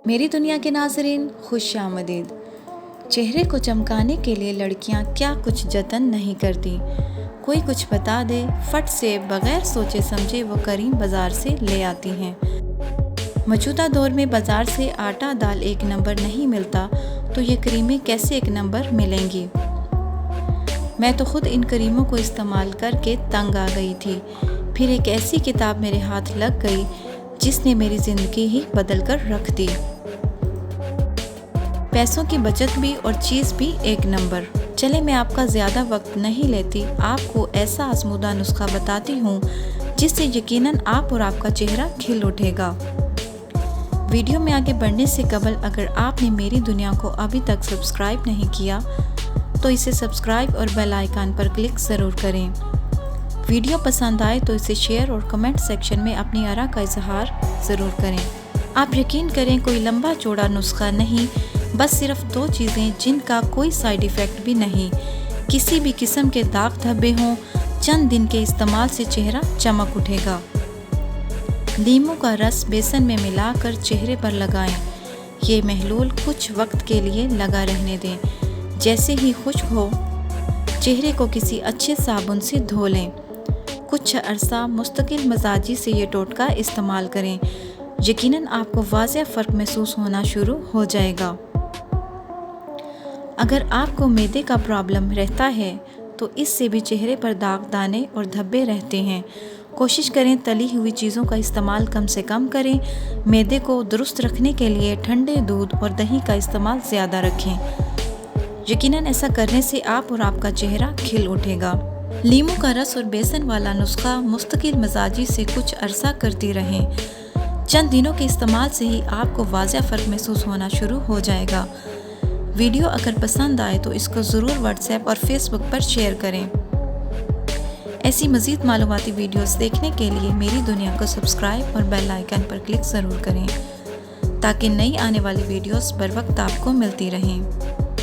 मेरी दुनिया के नाज़रीन, खुश आमदीद। चेहरे को चमकाने के लिए लड़कियां क्या कुछ जतन नहीं करती। कोई कुछ बता दे, फट से बगैर सोचे समझे वो करीम बाज़ार से ले आती हैं। मौजूदा दौर में बाज़ार से आटा दाल एक नंबर नहीं मिलता तो ये क्रीमें कैसे एक नंबर मिलेंगी। मैं तो खुद इन क्रीमों को इस्तेमाल करके तंग आ गई थी। फिर एक ऐसी किताब मेरे हाथ लग गई जिसने मेरी ज़िंदगी ही बदल कर रख दी। पैसों की बचत भी और चीज़ भी एक नंबर। चले मैं आपका ज़्यादा वक्त नहीं लेती, आपको ऐसा आजमूदा नुस्खा बताती हूँ जिससे यकीनन आप और आपका चेहरा खिल उठेगा। वीडियो में आगे बढ़ने से कबल अगर आपने मेरी दुनिया को अभी तक सब्सक्राइब नहीं किया तो इसे सब्सक्राइब और बेल आइकन पर क्लिक ज़रूर करें। वीडियो पसंद आए तो इसे शेयर और कमेंट सेक्शन में अपनी आरा का इजहार ज़रूर करें। आप यकीन करें, कोई लंबा चौड़ा नुस्खा नहीं, बस सिर्फ 2 चीज़ें जिनका कोई साइड इफ़ेक्ट भी नहीं, किसी भी किस्म के दाग धब्बे हों, चंद दिन के इस्तेमाल से चेहरा चमक उठेगा। नींबू का रस बेसन में मिलाकर चेहरे पर लगाएं। ये महलूल कुछ वक्त के लिए लगा रहने दें। जैसे ही खुश्क हो, चेहरे को किसी अच्छे साबुन से धो लें। कुछ अरसा मुस्तकिल मजाजी से ये टोटका इस्तेमाल करें। यकीनन आपको वाज़ेह फ़र्क महसूस होना शुरू हो जाएगा। अगर आपको मैदे का प्रॉब्लम रहता है तो इससे भी चेहरे पर दाग, दाने और धब्बे रहते हैं। कोशिश करें तली हुई चीज़ों का इस्तेमाल कम से कम करें। मैदे को दुरुस्त रखने के लिए ठंडे दूध और दही का इस्तेमाल ज़्यादा रखें। यकीनन ऐसा करने से आप और आपका चेहरा खिल उठेगा। नींबू का रस और बेसन वाला नुस्खा मुस्तकिल मजाजी से कुछ अरसा करती रहें। चंद दिनों के इस्तेमाल से ही आपको वाज़ेह फ़र्क महसूस होना शुरू हो जाएगा। वीडियो अगर पसंद आए तो इसको ज़रूर व्हाट्सएप और फेसबुक पर शेयर करें। ऐसी मज़ीद मालूमाती वीडियोस देखने के लिए मेरी दुनिया को सब्सक्राइब और बेल आइकन पर क्लिक ज़रूर करें ताकि नई आने वाली वीडियोस बर वक्त आपको मिलती रहें।